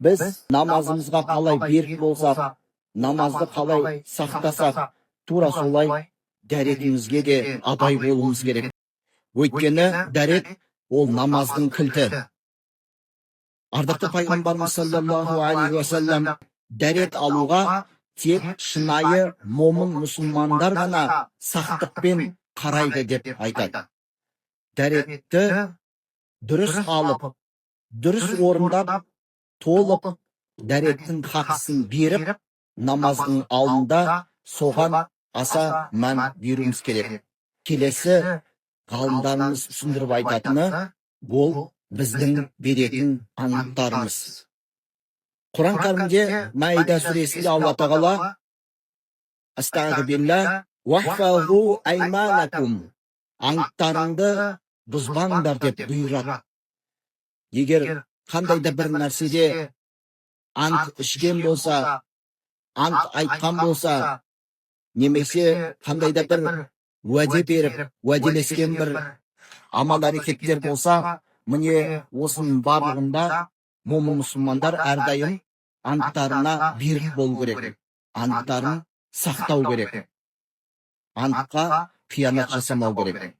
Біз намазымызға қалай берік болсақ, намазды қалай сақтасақ, тура солай дәретімізге де адай болуымыз керек. Өйткені дәрет ол намаздың кілті. Ардақты пайғамбарымыз саллаллаху алейхи уассалам дәрет алуға тек шынайы момын мұсылмандар ғана сақтықпен қарайды деп айтады. Дәретті дұрыс алып, дұрыс орындап, толық дәреттің хақысын беріп, намаздың алдында соған аса мән беруіміз керек. Келесі ғалымдарымыз түсіндіріп айтатыны, ол біздің беретін анттарымыз. Құран кәрімде Маида сүресінде Алла тағала Астағфирулла уахфазу айманаkum, анттарыңды бұзбаңдар деп бұйырады. Егер қандай да бір нәрседе ант ішкен болса, ант айтқан болса, немесе қандай да бір уәде беріп, уәделескен бір амал әрекеттер болса, міне осының барлығында момын мұсылмандар әрдайым анттарына берік болу керек. Анттарын сақтау керек. Антқа қиянат жасамау керек.